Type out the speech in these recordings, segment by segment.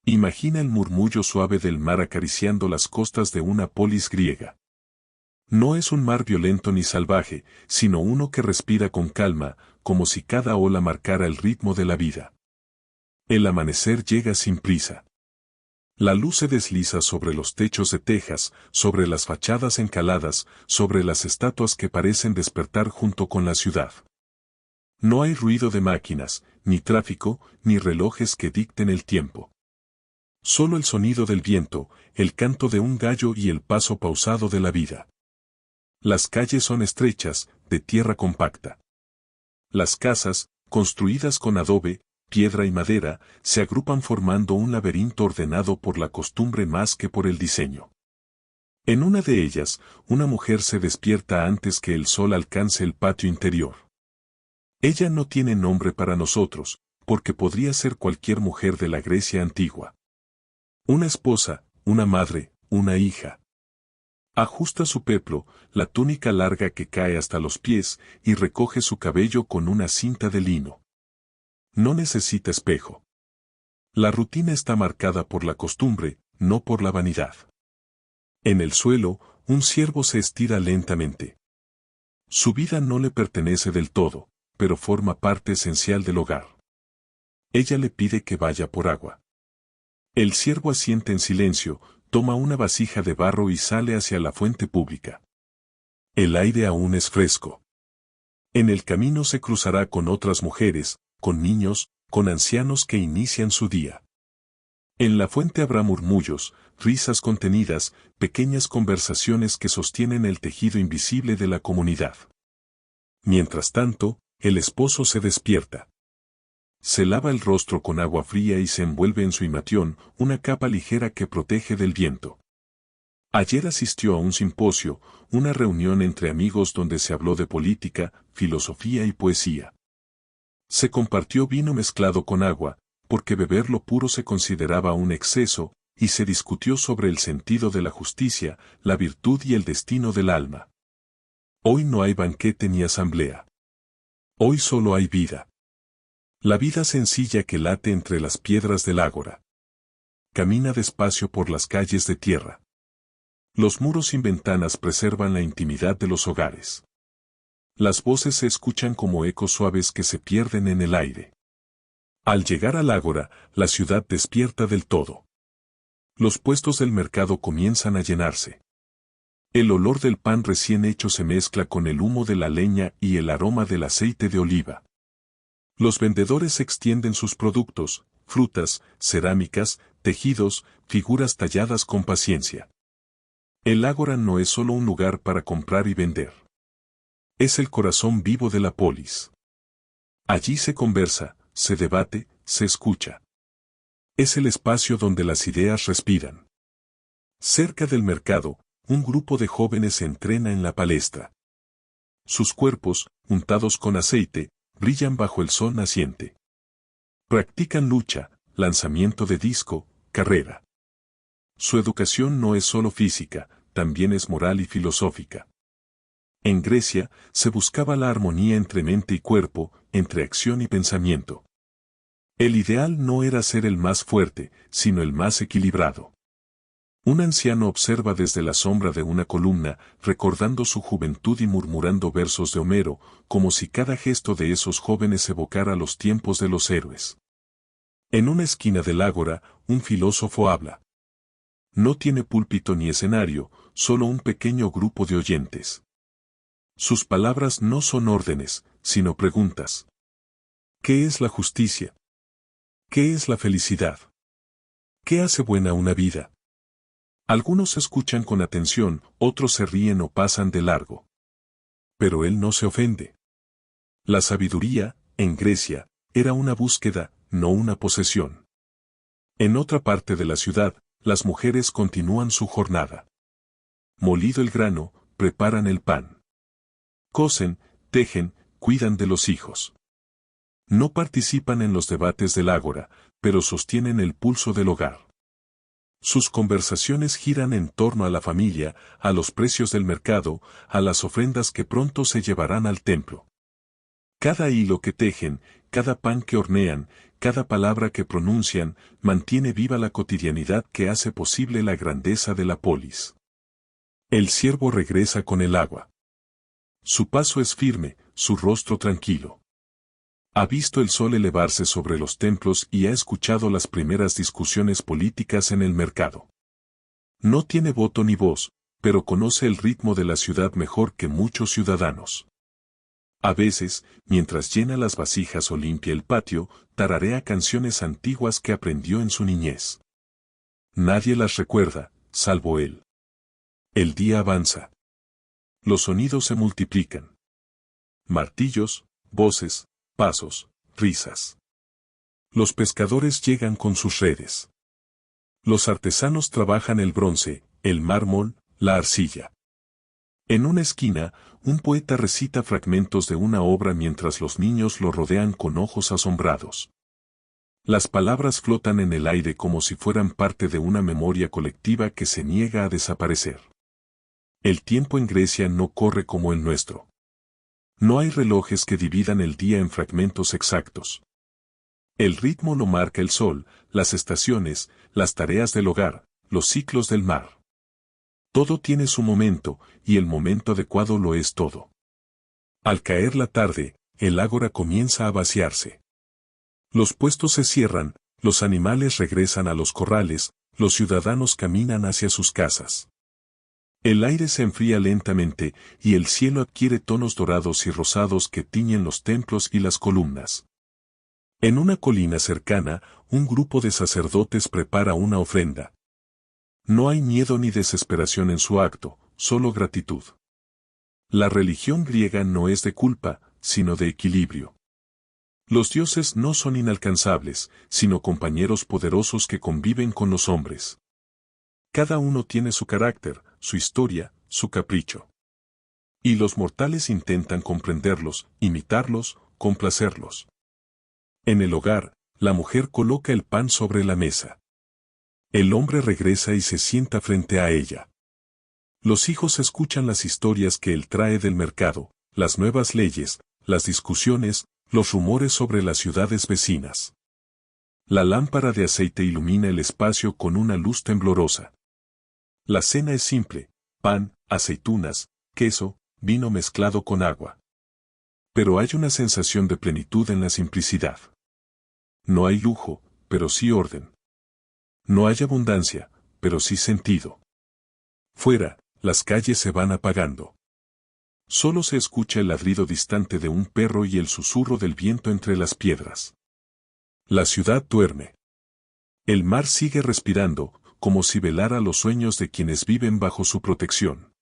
Imagina el murmullo suave del mar acariciando las costas de una polis griega. No es un mar violento ni salvaje, sino uno que respira con calma, como si cada ola marcara el ritmo de la vida. El amanecer llega sin prisa. La luz se desliza sobre los techos de tejas, sobre las fachadas encaladas, sobre las estatuas que parecen despertar junto con la ciudad. No hay ruido de máquinas, ni tráfico, ni relojes que dicten el tiempo. Solo el sonido del viento, el canto de un gallo y el paso pausado de la vida. Las calles son estrechas, de tierra compacta. Las casas, construidas con adobe, piedra y madera, se agrupan formando un laberinto ordenado por la costumbre más que por el diseño. En una de ellas, una mujer se despierta antes que el sol alcance el patio interior. Ella no tiene nombre para nosotros, porque podría ser cualquier mujer de la Grecia antigua. Una esposa, una madre, una hija. Ajusta su peplo, la túnica larga que cae hasta los pies, y recoge su cabello con una cinta de lino. No necesita espejo. La rutina está marcada por la costumbre, no por la vanidad. En el suelo, un ciervo se estira lentamente. Su vida no le pertenece del todo, pero forma parte esencial del hogar. Ella le pide que vaya por agua. El ciervo asiente en silencio, toma una vasija de barro y sale hacia la fuente pública. El aire aún es fresco. En el camino se cruzará con otras mujeres, con niños, con ancianos que inician su día. En la fuente habrá murmullos, risas contenidas, pequeñas conversaciones que sostienen el tejido invisible de la comunidad. Mientras tanto, el esposo se despierta. Se lava el rostro con agua fría y se envuelve en su imatión, una capa ligera que protege del viento. Ayer asistió a un simposio, una reunión entre amigos donde se habló de política, filosofía y poesía. Se compartió vino mezclado con agua, porque beberlo puro se consideraba un exceso, y se discutió sobre el sentido de la justicia, la virtud y el destino del alma. Hoy no hay banquete ni asamblea. Hoy solo hay vida. La vida sencilla que late entre las piedras del ágora. Camina despacio por las calles de tierra. Los muros sin ventanas preservan la intimidad de los hogares. Las voces se escuchan como ecos suaves que se pierden en el aire. Al llegar al ágora, la ciudad despierta del todo. Los puestos del mercado comienzan a llenarse. El olor del pan recién hecho se mezcla con el humo de la leña y el aroma del aceite de oliva. Los vendedores extienden sus productos, frutas, cerámicas, tejidos, figuras talladas con paciencia. El ágora no es solo un lugar para comprar y vender. Es el corazón vivo de la polis. Allí se conversa, se debate, se escucha. Es el espacio donde las ideas respiran. Cerca del mercado, un grupo de jóvenes se entrena en la palestra. Sus cuerpos, untados con aceite, brillan bajo el sol naciente. Practican lucha, lanzamiento de disco, carrera. Su educación no es solo física, también es moral y filosófica. En Grecia, se buscaba la armonía entre mente y cuerpo, entre acción y pensamiento. El ideal no era ser el más fuerte, sino el más equilibrado. Un anciano observa desde la sombra de una columna, recordando su juventud y murmurando versos de Homero, como si cada gesto de esos jóvenes evocara los tiempos de los héroes. En una esquina del ágora, un filósofo habla. No tiene púlpito ni escenario, solo un pequeño grupo de oyentes. Sus palabras no son órdenes, sino preguntas. ¿Qué es la justicia? ¿Qué es la felicidad? ¿Qué hace buena una vida? Algunos escuchan con atención, otros se ríen o pasan de largo. Pero él no se ofende. La sabiduría, en Grecia, era una búsqueda, no una posesión. En otra parte de la ciudad, las mujeres continúan su jornada. Molido el grano, preparan el pan. Cosen, tejen, cuidan de los hijos. No participan en los debates del ágora, pero sostienen el pulso del hogar. Sus conversaciones giran en torno a la familia, a los precios del mercado, a las ofrendas que pronto se llevarán al templo. Cada hilo que tejen, cada pan que hornean, cada palabra que pronuncian, mantiene viva la cotidianidad que hace posible la grandeza de la polis. El siervo regresa con el agua. Su paso es firme, su rostro tranquilo. Ha visto el sol elevarse sobre los templos y ha escuchado las primeras discusiones políticas en el mercado. No tiene voto ni voz, pero conoce el ritmo de la ciudad mejor que muchos ciudadanos. A veces, mientras llena las vasijas o limpia el patio, tararea canciones antiguas que aprendió en su niñez. Nadie las recuerda, salvo él. El día avanza. Los sonidos se multiplican. Martillos, voces, pasos, risas. Los pescadores llegan con sus redes. Los artesanos trabajan el bronce, el mármol, la arcilla. En una esquina, un poeta recita fragmentos de una obra mientras los niños lo rodean con ojos asombrados. Las palabras flotan en el aire como si fueran parte de una memoria colectiva que se niega a desaparecer. El tiempo en Grecia no corre como el nuestro. No hay relojes que dividan el día en fragmentos exactos. El ritmo lo marca el sol, las estaciones, las tareas del hogar, los ciclos del mar. Todo tiene su momento, y el momento adecuado lo es todo. Al caer la tarde, el ágora comienza a vaciarse. Los puestos se cierran, los animales regresan a los corrales, los ciudadanos caminan hacia sus casas. El aire se enfría lentamente, y el cielo adquiere tonos dorados y rosados que tiñen los templos y las columnas. En una colina cercana, un grupo de sacerdotes prepara una ofrenda. No hay miedo ni desesperación en su acto, solo gratitud. La religión griega no es de culpa, sino de equilibrio. Los dioses no son inalcanzables, sino compañeros poderosos que conviven con los hombres. Cada uno tiene su carácter, su historia, su capricho. Y los mortales intentan comprenderlos, imitarlos, complacerlos. En el hogar, la mujer coloca el pan sobre la mesa. El hombre regresa y se sienta frente a ella. Los hijos escuchan las historias que él trae del mercado, las nuevas leyes, las discusiones, los rumores sobre las ciudades vecinas. La lámpara de aceite ilumina el espacio con una luz temblorosa. La cena es simple: pan, aceitunas, queso, vino mezclado con agua. Pero hay una sensación de plenitud en la simplicidad. No hay lujo, pero sí orden. No hay abundancia, pero sí sentido. Fuera, las calles se van apagando. Solo se escucha el ladrido distante de un perro y el susurro del viento entre las piedras. La ciudad duerme. El mar sigue respirando, como si velara los sueños de quienes viven bajo su protección.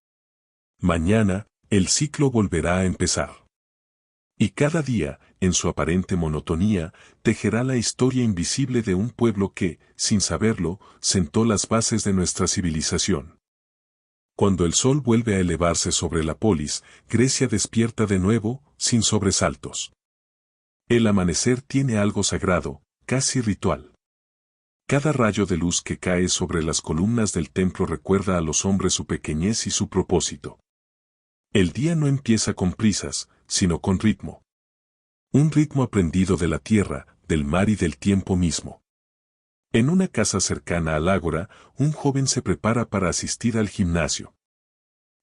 Mañana, el ciclo volverá a empezar. Y cada día, en su aparente monotonía, tejerá la historia invisible de un pueblo que, sin saberlo, sentó las bases de nuestra civilización. Cuando el sol vuelve a elevarse sobre la polis, Grecia despierta de nuevo, sin sobresaltos. El amanecer tiene algo sagrado, casi ritual. Cada rayo de luz que cae sobre las columnas del templo recuerda a los hombres su pequeñez y su propósito. El día no empieza con prisas, sino con ritmo. Un ritmo aprendido de la tierra, del mar y del tiempo mismo. En una casa cercana al ágora, un joven se prepara para asistir al gimnasio.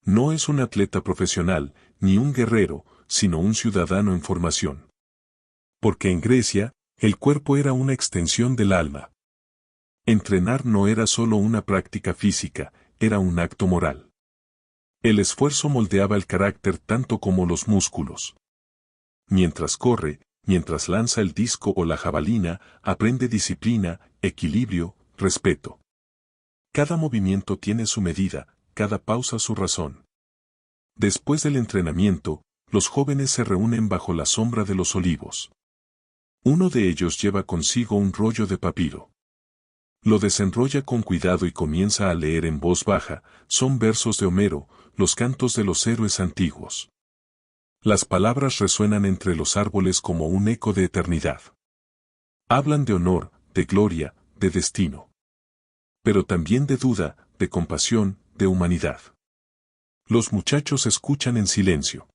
No es un atleta profesional, ni un guerrero, sino un ciudadano en formación. Porque en Grecia, el cuerpo era una extensión del alma. Entrenar no era solo una práctica física, era un acto moral. El esfuerzo moldeaba el carácter tanto como los músculos. Mientras corre, mientras lanza el disco o la jabalina, aprende disciplina, equilibrio, respeto. Cada movimiento tiene su medida, cada pausa su razón. Después del entrenamiento, los jóvenes se reúnen bajo la sombra de los olivos. Uno de ellos lleva consigo un rollo de papiro. Lo desenrolla con cuidado y comienza a leer en voz baja. Son versos de Homero, los cantos de los héroes antiguos. Las palabras resuenan entre los árboles como un eco de eternidad. Hablan de honor, de gloria, de destino. Pero también de duda, de compasión, de humanidad. Los muchachos escuchan en silencio.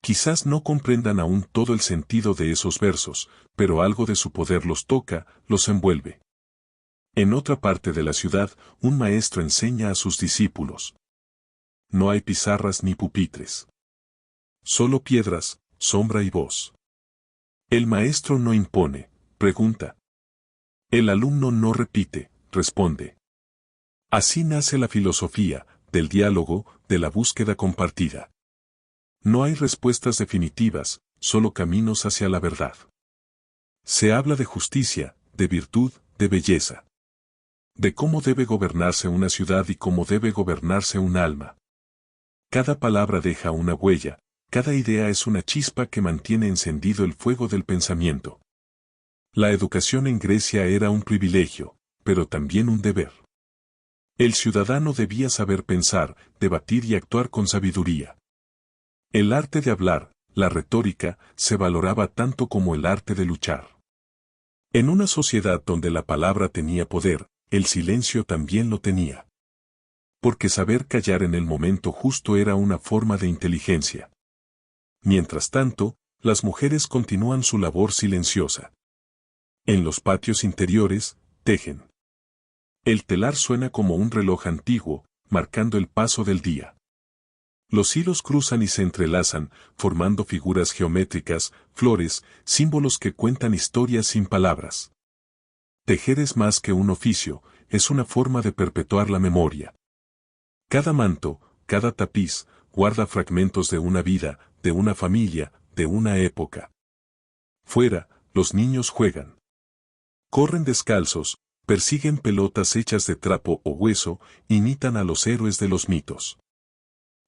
Quizás no comprendan aún todo el sentido de esos versos, pero algo de su poder los toca, los envuelve. En otra parte de la ciudad, un maestro enseña a sus discípulos. No hay pizarras ni pupitres. Solo piedras, sombra y voz. El maestro no impone, pregunta. El alumno no repite, responde. Así nace la filosofía, del diálogo, de la búsqueda compartida. No hay respuestas definitivas, solo caminos hacia la verdad. Se habla de justicia, de virtud, de belleza. De cómo debe gobernarse una ciudad y cómo debe gobernarse un alma. Cada palabra deja una huella, cada idea es una chispa que mantiene encendido el fuego del pensamiento. La educación en Grecia era un privilegio, pero también un deber. El ciudadano debía saber pensar, debatir y actuar con sabiduría. El arte de hablar, la retórica, se valoraba tanto como el arte de luchar. En una sociedad donde la palabra tenía poder, el silencio también lo tenía. Porque saber callar en el momento justo era una forma de inteligencia. Mientras tanto, las mujeres continúan su labor silenciosa. En los patios interiores, tejen. El telar suena como un reloj antiguo, marcando el paso del día. Los hilos cruzan y se entrelazan, formando figuras geométricas, flores, símbolos que cuentan historias sin palabras. Tejer es más que un oficio, es una forma de perpetuar la memoria. Cada manto, cada tapiz, guarda fragmentos de una vida, de una familia, de una época. Fuera, los niños juegan. Corren descalzos, persiguen pelotas hechas de trapo o hueso, imitan a los héroes de los mitos.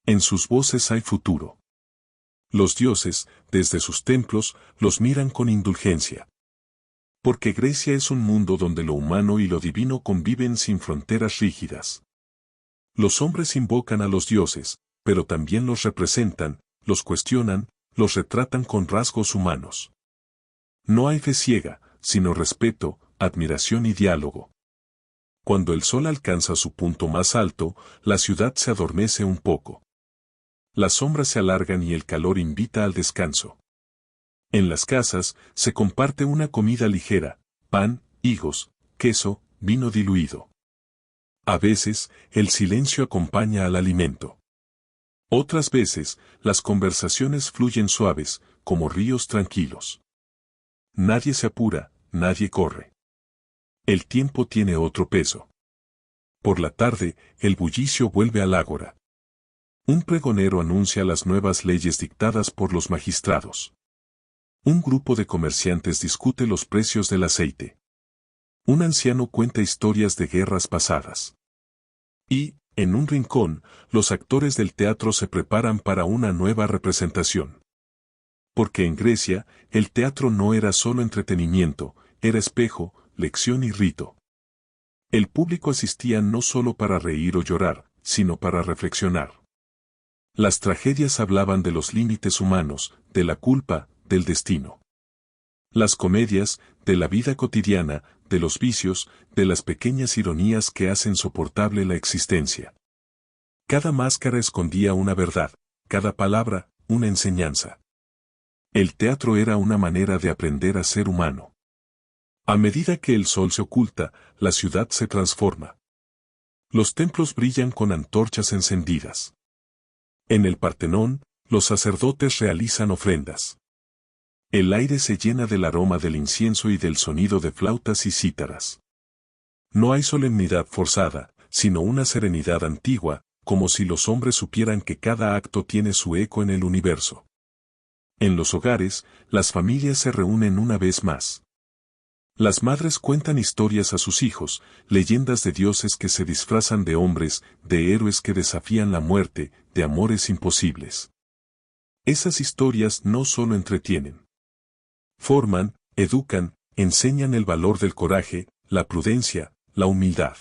En sus voces hay futuro. Los dioses, desde sus templos, los miran con indulgencia. Porque Grecia es un mundo donde lo humano y lo divino conviven sin fronteras rígidas. Los hombres invocan a los dioses, pero también los representan, los cuestionan, los retratan con rasgos humanos. No hay fe ciega, sino respeto, admiración y diálogo. Cuando el sol alcanza su punto más alto, la ciudad se adormece un poco. Las sombras se alargan y el calor invita al descanso. En las casas, se comparte una comida ligera, pan, higos, queso, vino diluido. A veces, el silencio acompaña al alimento. Otras veces, las conversaciones fluyen suaves, como ríos tranquilos. Nadie se apura, nadie corre. El tiempo tiene otro peso. Por la tarde, el bullicio vuelve al ágora. Un pregonero anuncia las nuevas leyes dictadas por los magistrados. Un grupo de comerciantes discute los precios del aceite. Un anciano cuenta historias de guerras pasadas. Y, en un rincón, los actores del teatro se preparan para una nueva representación. Porque en Grecia, el teatro no era solo entretenimiento, era espejo, lección y rito. El público asistía no solo para reír o llorar, sino para reflexionar. Las tragedias hablaban de los límites humanos, de la culpa, del destino. Las comedias, de la vida cotidiana, de los vicios, de las pequeñas ironías que hacen soportable la existencia. Cada máscara escondía una verdad, cada palabra, una enseñanza. El teatro era una manera de aprender a ser humano. A medida que el sol se oculta, la ciudad se transforma. Los templos brillan con antorchas encendidas. En el Partenón, los sacerdotes realizan ofrendas. El aire se llena del aroma del incienso y del sonido de flautas y cítaras. No hay solemnidad forzada, sino una serenidad antigua, como si los hombres supieran que cada acto tiene su eco en el universo. En los hogares, las familias se reúnen una vez más. Las madres cuentan historias a sus hijos, leyendas de dioses que se disfrazan de hombres, de héroes que desafían la muerte, de amores imposibles. Esas historias no solo entretienen. Forman, educan, enseñan el valor del coraje, la prudencia, la humildad.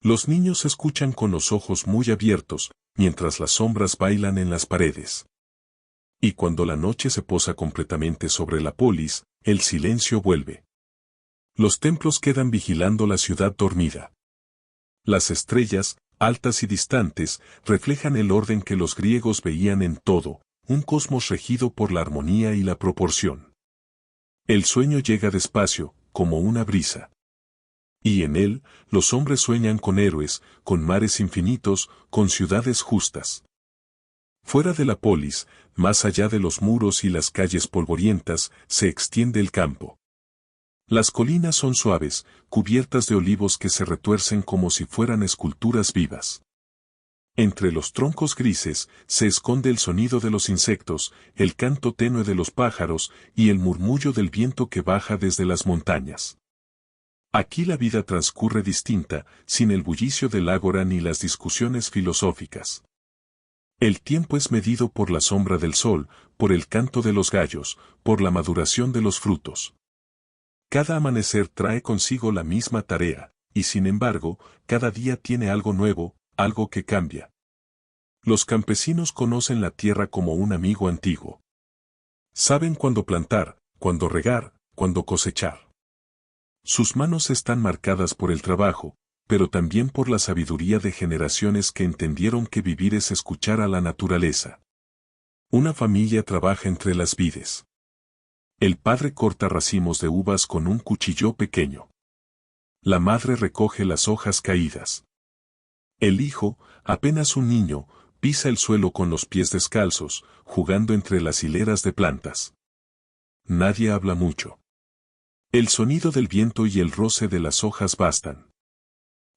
Los niños escuchan con los ojos muy abiertos, mientras las sombras bailan en las paredes. Y cuando la noche se posa completamente sobre la polis, el silencio vuelve. Los templos quedan vigilando la ciudad dormida. Las estrellas, altas y distantes, reflejan el orden que los griegos veían en todo, un cosmos regido por la armonía y la proporción. El sueño llega despacio, como una brisa. Y en él, los hombres sueñan con héroes, con mares infinitos, con ciudades justas. Fuera de la polis, más allá de los muros y las calles polvorientas, se extiende el campo. Las colinas son suaves, cubiertas de olivos que se retuercen como si fueran esculturas vivas. Entre los troncos grises se esconde el sonido de los insectos, el canto tenue de los pájaros y el murmullo del viento que baja desde las montañas. Aquí la vida transcurre distinta, sin el bullicio del ágora ni las discusiones filosóficas. El tiempo es medido por la sombra del sol, por el canto de los gallos, por la maduración de los frutos. Cada amanecer trae consigo la misma tarea, y sin embargo, cada día tiene algo nuevo, algo que cambia. Los campesinos conocen la tierra como un amigo antiguo. Saben cuándo plantar, cuándo regar, cuándo cosechar. Sus manos están marcadas por el trabajo, pero también por la sabiduría de generaciones que entendieron que vivir es escuchar a la naturaleza. Una familia trabaja entre las vides. El padre corta racimos de uvas con un cuchillo pequeño. La madre recoge las hojas caídas. El hijo, apenas un niño, pisa el suelo con los pies descalzos, jugando entre las hileras de plantas. Nadie habla mucho. El sonido del viento y el roce de las hojas bastan.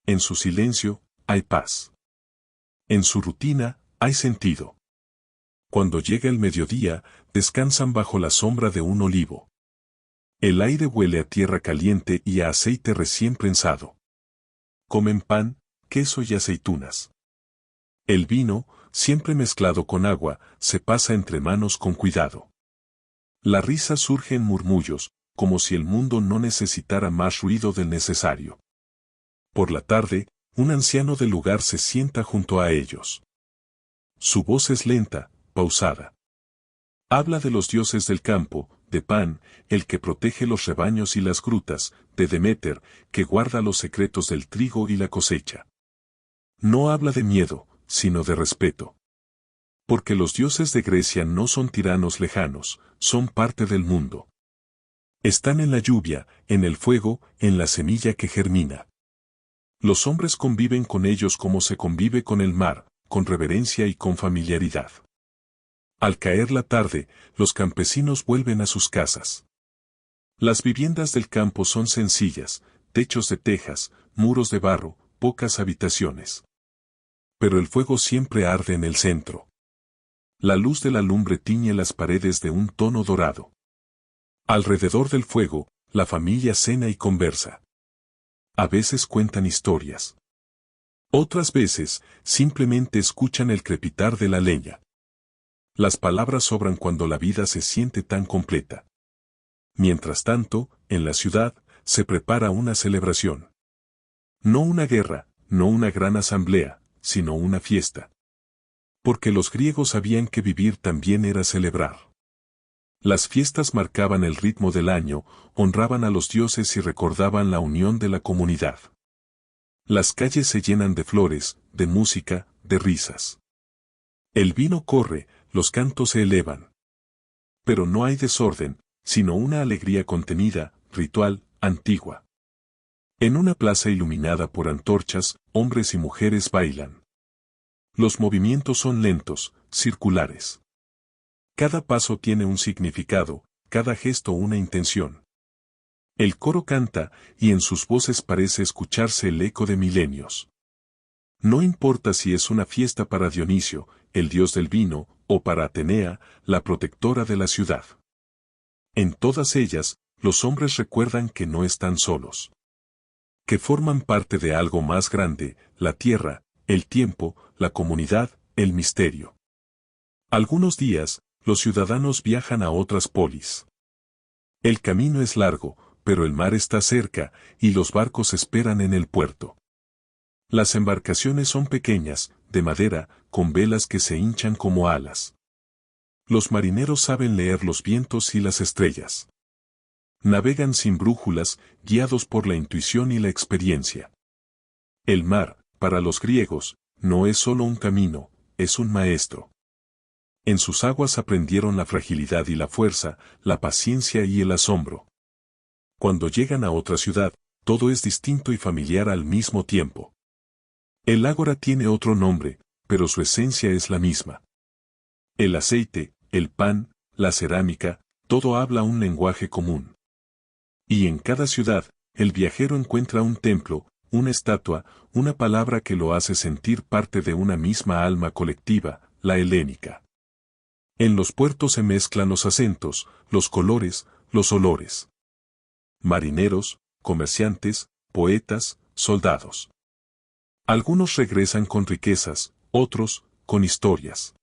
En su silencio, hay paz. En su rutina, hay sentido. Cuando llega el mediodía, descansan bajo la sombra de un olivo. El aire huele a tierra caliente y a aceite recién prensado. Comen pan, queso y aceitunas. El vino, siempre mezclado con agua, se pasa entre manos con cuidado. La risa surge en murmullos, como si el mundo no necesitara más ruido del necesario. Por la tarde, un anciano del lugar se sienta junto a ellos. Su voz es lenta, pausada. Habla de los dioses del campo, de Pan, el que protege los rebaños y las grutas, de Deméter, que guarda los secretos del trigo y la cosecha. No habla de miedo, sino de respeto. Porque los dioses de Grecia no son tiranos lejanos, son parte del mundo. Están en la lluvia, en el fuego, en la semilla que germina. Los hombres conviven con ellos como se convive con el mar, con reverencia y con familiaridad. Al caer la tarde, los campesinos vuelven a sus casas. Las viviendas del campo son sencillas, techos de tejas, muros de barro, pocas habitaciones. Pero el fuego siempre arde en el centro. La luz de la lumbre tiñe las paredes de un tono dorado. Alrededor del fuego, la familia cena y conversa. A veces cuentan historias. Otras veces, simplemente escuchan el crepitar de la leña. Las palabras sobran cuando la vida se siente tan completa. Mientras tanto, en la ciudad, se prepara una celebración. No una guerra, no una gran asamblea, sino una fiesta. Porque los griegos sabían que vivir también era celebrar. Las fiestas marcaban el ritmo del año, honraban a los dioses y recordaban la unión de la comunidad. Las calles se llenan de flores, de música, de risas. El vino corre, los cantos se elevan. Pero no hay desorden, sino una alegría contenida, ritual, antigua. En una plaza iluminada por antorchas, hombres y mujeres bailan. Los movimientos son lentos, circulares. Cada paso tiene un significado, cada gesto una intención. El coro canta, y en sus voces parece escucharse el eco de milenios. No importa si es una fiesta para Dionisio, el dios del vino, o para Atenea, la protectora de la ciudad. En todas ellas, los hombres recuerdan que no están solos. Que forman parte de algo más grande, la tierra, el tiempo, la comunidad, el misterio. Algunos días, los ciudadanos viajan a otras polis. El camino es largo, pero el mar está cerca, y los barcos esperan en el puerto. Las embarcaciones son pequeñas, de madera, con velas que se hinchan como alas. Los marineros saben leer los vientos y las estrellas. Navegan sin brújulas, guiados por la intuición y la experiencia. El mar, para los griegos, no es solo un camino, es un maestro. En sus aguas aprendieron la fragilidad y la fuerza, la paciencia y el asombro. Cuando llegan a otra ciudad, todo es distinto y familiar al mismo tiempo. El ágora tiene otro nombre, pero su esencia es la misma. El aceite, el pan, la cerámica, todo habla un lenguaje común. Y en cada ciudad, el viajero encuentra un templo, una estatua, una palabra que lo hace sentir parte de una misma alma colectiva, la helénica. En los puertos se mezclan los acentos, los colores, los olores. Marineros, comerciantes, poetas, soldados. Algunos regresan con riquezas, otros, con historias.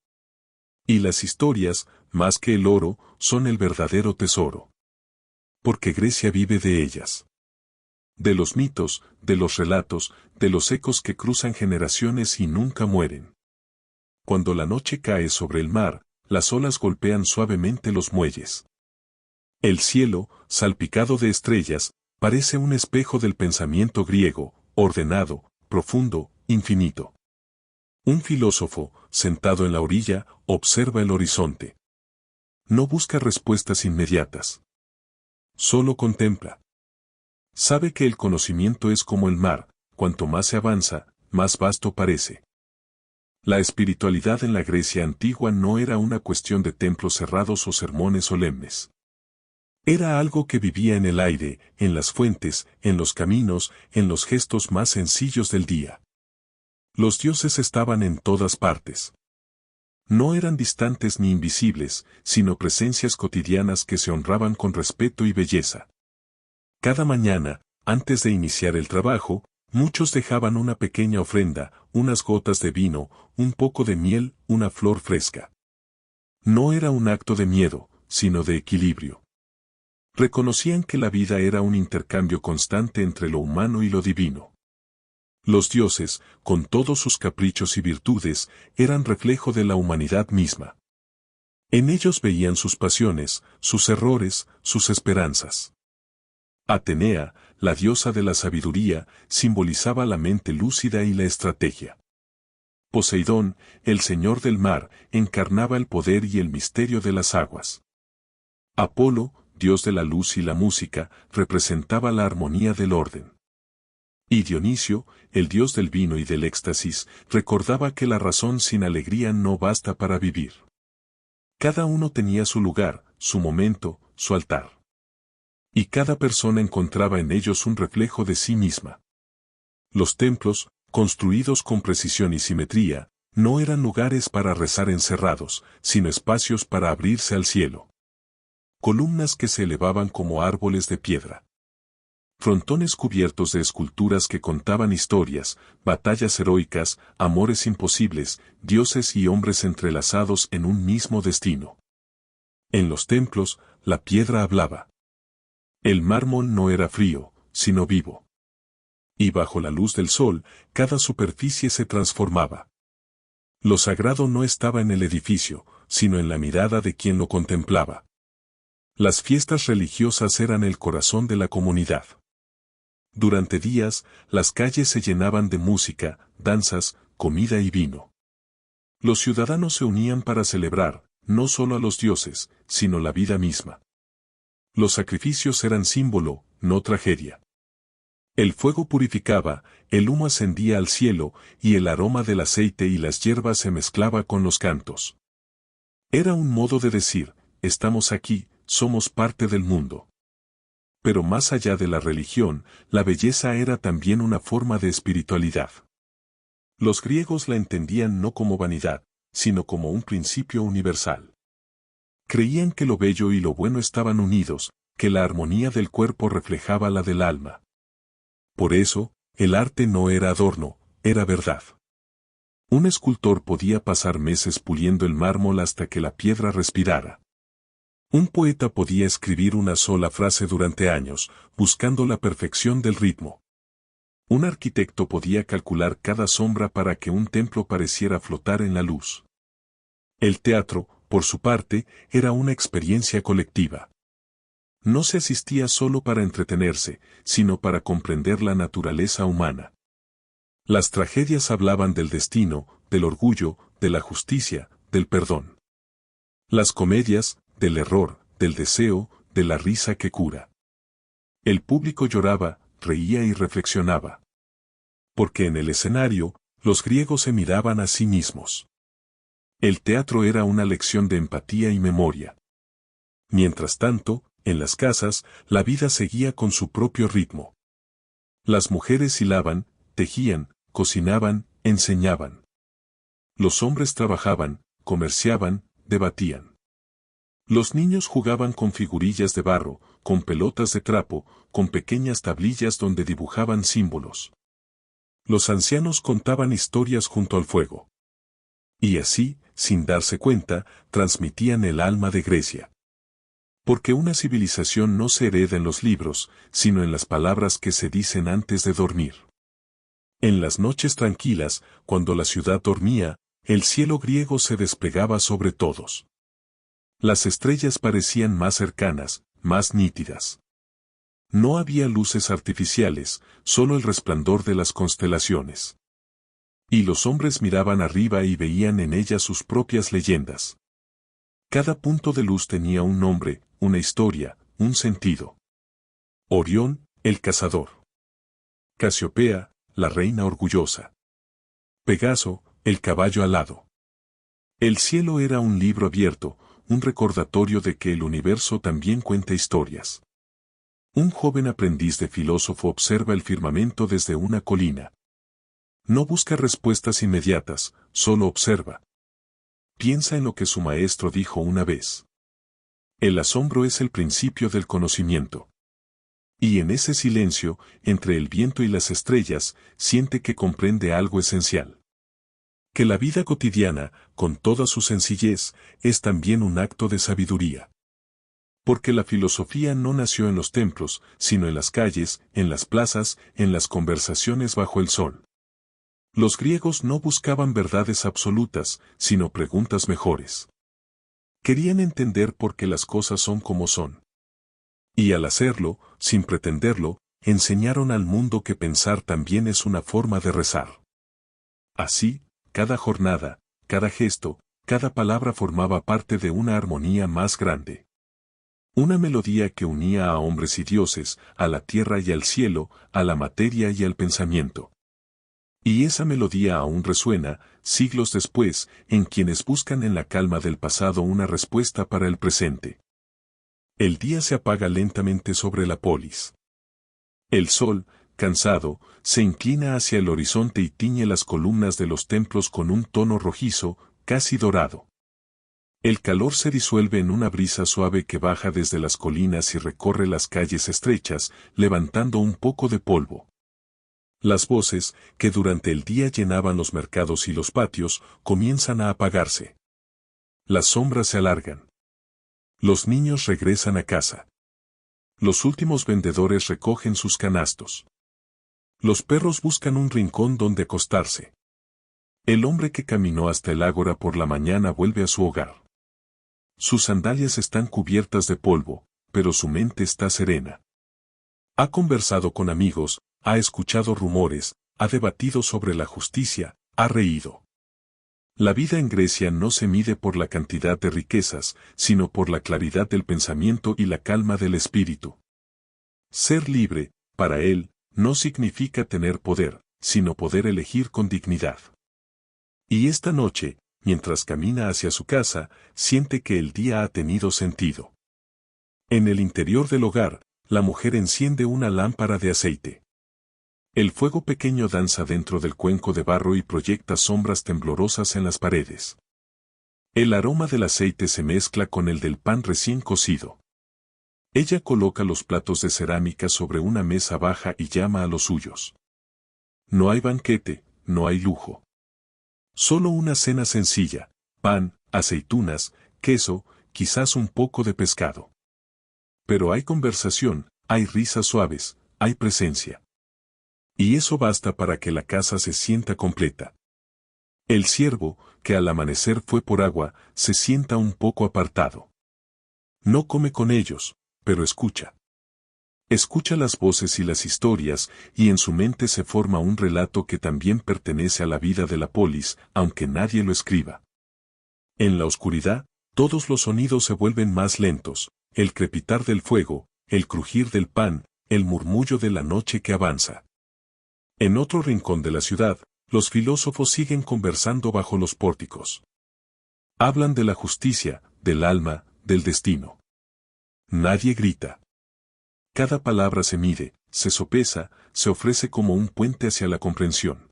Y las historias, más que el oro, son el verdadero tesoro. Porque Grecia vive de ellas. De los mitos, de los relatos, de los ecos que cruzan generaciones y nunca mueren. Cuando la noche cae sobre el mar, las olas golpean suavemente los muelles. El cielo, salpicado de estrellas, parece un espejo del pensamiento griego, ordenado, profundo, infinito. Un filósofo, sentado en la orilla, observa el horizonte. No busca respuestas inmediatas. Solo contempla. Sabe que el conocimiento es como el mar, cuanto más se avanza, más vasto parece. La espiritualidad en la Grecia antigua no era una cuestión de templos cerrados o sermones solemnes. Era algo que vivía en el aire, en las fuentes, en los caminos, en los gestos más sencillos del día. Los dioses estaban en todas partes. No eran distantes ni invisibles, sino presencias cotidianas que se honraban con respeto y belleza. Cada mañana, antes de iniciar el trabajo, muchos dejaban una pequeña ofrenda, unas gotas de vino, un poco de miel, una flor fresca. No era un acto de miedo, sino de equilibrio. Reconocían que la vida era un intercambio constante entre lo humano y lo divino. Los dioses, con todos sus caprichos y virtudes, eran reflejo de la humanidad misma. En ellos veían sus pasiones, sus errores, sus esperanzas. Atenea, la diosa de la sabiduría, simbolizaba la mente lúcida y la estrategia. Poseidón, el señor del mar, encarnaba el poder y el misterio de las aguas. Apolo, dios de la luz y la música, representaba la armonía del orden. Y Dionisio, el dios del vino y del éxtasis, recordaba que la razón sin alegría no basta para vivir. Cada uno tenía su lugar, su momento, su altar. Y cada persona encontraba en ellos un reflejo de sí misma. Los templos, construidos con precisión y simetría, no eran lugares para rezar encerrados, sino espacios para abrirse al cielo. Columnas que se elevaban como árboles de piedra. Frontones cubiertos de esculturas que contaban historias, batallas heroicas, amores imposibles, dioses y hombres entrelazados en un mismo destino. En los templos, la piedra hablaba. El mármol no era frío, sino vivo. Y bajo la luz del sol, cada superficie se transformaba. Lo sagrado no estaba en el edificio, sino en la mirada de quien lo contemplaba. Las fiestas religiosas eran el corazón de la comunidad. Durante días, las calles se llenaban de música, danzas, comida y vino. Los ciudadanos se unían para celebrar, no solo a los dioses, sino la vida misma. Los sacrificios eran símbolo, no tragedia. El fuego purificaba, el humo ascendía al cielo, y el aroma del aceite y las hierbas se mezclaba con los cantos. Era un modo de decir, estamos aquí, somos parte del mundo. Pero más allá de la religión, la belleza era también una forma de espiritualidad. Los griegos la entendían no como vanidad, sino como un principio universal. Creían que lo bello y lo bueno estaban unidos, que la armonía del cuerpo reflejaba la del alma. Por eso, el arte no era adorno, era verdad. Un escultor podía pasar meses puliendo el mármol hasta que la piedra respirara. Un poeta podía escribir una sola frase durante años, buscando la perfección del ritmo. Un arquitecto podía calcular cada sombra para que un templo pareciera flotar en la luz. El teatro, por su parte, era una experiencia colectiva. No se asistía solo para entretenerse, sino para comprender la naturaleza humana. Las tragedias hablaban del destino, del orgullo, de la justicia, del perdón. Las comedias, del error, del deseo, de la risa que cura. El público lloraba, reía y reflexionaba. Porque en el escenario, los griegos se miraban a sí mismos. El teatro era una lección de empatía y memoria. Mientras tanto, en las casas, la vida seguía con su propio ritmo. Las mujeres hilaban, tejían, cocinaban, enseñaban. Los hombres trabajaban, comerciaban, debatían. Los niños jugaban con figurillas de barro, con pelotas de trapo, con pequeñas tablillas donde dibujaban símbolos. Los ancianos contaban historias junto al fuego. Y así, sin darse cuenta, transmitían el alma de Grecia. Porque una civilización no se hereda en los libros, sino en las palabras que se dicen antes de dormir. En las noches tranquilas, cuando la ciudad dormía, el cielo griego se desplegaba sobre todos. Las estrellas parecían más cercanas, más nítidas. No había luces artificiales, solo el resplandor de las constelaciones. Y los hombres miraban arriba y veían en ellas sus propias leyendas. Cada punto de luz tenía un nombre, una historia, un sentido. Orión, el cazador. Casiopea, la reina orgullosa. Pegaso, el caballo alado. El cielo era un libro abierto, un recordatorio de que el universo también cuenta historias. Un joven aprendiz de filósofo observa el firmamento desde una colina. No busca respuestas inmediatas, solo observa. Piensa en lo que su maestro dijo una vez. El asombro es el principio del conocimiento. Y en ese silencio, entre el viento y las estrellas, siente que comprende algo esencial. Que la vida cotidiana, con toda su sencillez, es también un acto de sabiduría. Porque la filosofía no nació en los templos, sino en las calles, en las plazas, en las conversaciones bajo el sol. Los griegos no buscaban verdades absolutas, sino preguntas mejores. Querían entender por qué las cosas son como son. Y al hacerlo, sin pretenderlo, enseñaron al mundo que pensar también es una forma de rezar. Así, cada jornada, cada gesto, cada palabra formaba parte de una armonía más grande. Una melodía que unía a hombres y dioses, a la tierra y al cielo, a la materia y al pensamiento. Y esa melodía aún resuena, siglos después, en quienes buscan en la calma del pasado una respuesta para el presente. El día se apaga lentamente sobre la polis. El sol, cansado, se inclina hacia el horizonte y tiñe las columnas de los templos con un tono rojizo, casi dorado. El calor se disuelve en una brisa suave que baja desde las colinas y recorre las calles estrechas, levantando un poco de polvo. Las voces, que durante el día llenaban los mercados y los patios, comienzan a apagarse. Las sombras se alargan. Los niños regresan a casa. Los últimos vendedores recogen sus canastos. Los perros buscan un rincón donde acostarse. El hombre que caminó hasta el ágora por la mañana vuelve a su hogar. Sus sandalias están cubiertas de polvo, pero su mente está serena. Ha conversado con amigos, ha escuchado rumores, ha debatido sobre la justicia, ha reído. La vida en Grecia no se mide por la cantidad de riquezas, sino por la claridad del pensamiento y la calma del espíritu. Ser libre, para él, no significa tener poder, sino poder elegir con dignidad. Y esta noche, mientras camina hacia su casa, siente que el día ha tenido sentido. En el interior del hogar, la mujer enciende una lámpara de aceite. El fuego pequeño danza dentro del cuenco de barro y proyecta sombras temblorosas en las paredes. El aroma del aceite se mezcla con el del pan recién cocido. Ella coloca los platos de cerámica sobre una mesa baja y llama a los suyos. No hay banquete, no hay lujo. Solo una cena sencilla, pan, aceitunas, queso, quizás un poco de pescado. Pero hay conversación, hay risas suaves, hay presencia. Y eso basta para que la casa se sienta completa. El siervo, que al amanecer fue por agua, se sienta un poco apartado. No come con ellos, pero escucha. Escucha las voces y las historias, y en su mente se forma un relato que también pertenece a la vida de la polis, aunque nadie lo escriba. En la oscuridad, Todos los sonidos se vuelven más lentos, el crepitar del fuego, el crujir del pan, el murmullo de la noche que avanza. En otro rincón de la ciudad, los filósofos siguen conversando bajo los pórticos. Hablan de la justicia, del alma, del destino. Nadie grita. Cada palabra se mide, se sopesa, se ofrece como un puente hacia la comprensión.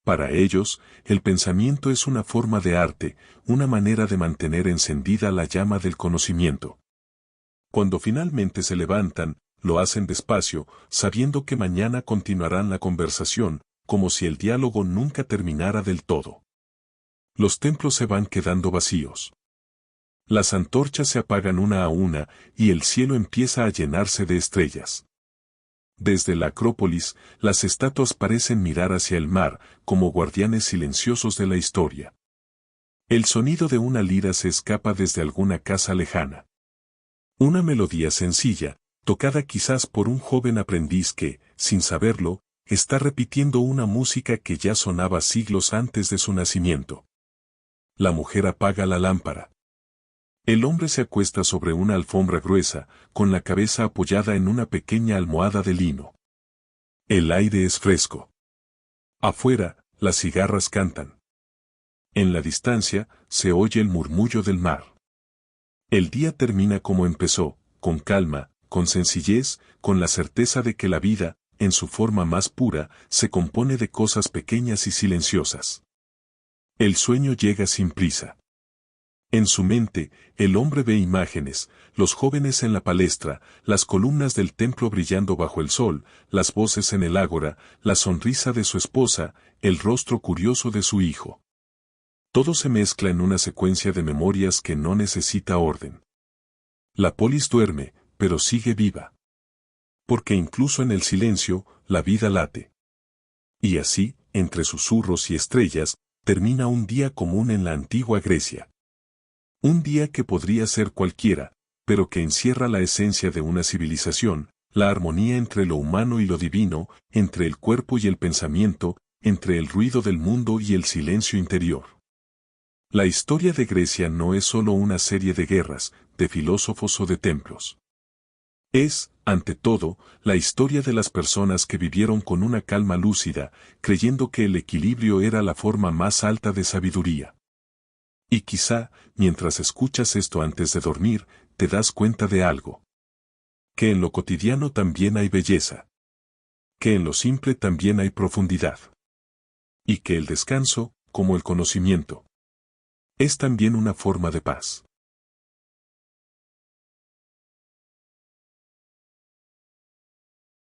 Para ellos, el pensamiento es una forma de arte, una manera de mantener encendida la llama del conocimiento. Cuando finalmente se levantan, lo hacen despacio, sabiendo que mañana continuarán la conversación, como si el diálogo nunca terminara del todo. Los templos se van quedando vacíos. Las antorchas se apagan una a una y el cielo empieza a llenarse de estrellas. Desde la Acrópolis, las estatuas parecen mirar hacia el mar, como guardianes silenciosos de la historia. El sonido de una lira se escapa desde alguna casa lejana. Una melodía sencilla, tocada quizás por un joven aprendiz que, sin saberlo, está repitiendo una música que ya sonaba siglos antes de su nacimiento. La mujer apaga la lámpara. El hombre se acuesta sobre una alfombra gruesa, con la cabeza apoyada en una pequeña almohada de lino. El aire es fresco. Afuera, las cigarras cantan. En la distancia, se oye el murmullo del mar. El día termina como empezó, con calma, con sencillez, con la certeza de que la vida, en su forma más pura, se compone de cosas pequeñas y silenciosas. El sueño llega sin prisa. En su mente, el hombre ve imágenes, los jóvenes en la palestra, las columnas del templo brillando bajo el sol, las voces en el ágora, la sonrisa de su esposa, el rostro curioso de su hijo. Todo se mezcla en una secuencia de memorias que no necesita orden. La polis duerme, pero sigue viva. Porque incluso en el silencio, la vida late. Y así, entre susurros y estrellas, termina un día común en la antigua Grecia. Un día que podría ser cualquiera, pero que encierra la esencia de una civilización, la armonía entre lo humano y lo divino, entre el cuerpo y el pensamiento, entre el ruido del mundo y el silencio interior. La historia de Grecia no es solo una serie de guerras, de filósofos o de templos. Es, ante todo, la historia de las personas que vivieron con una calma lúcida, creyendo que el equilibrio era la forma más alta de sabiduría. Y quizá, mientras escuchas esto antes de dormir, te das cuenta de algo. Que en lo cotidiano también hay belleza. Que en lo simple también hay profundidad. Y que el descanso, como el conocimiento, es también una forma de paz.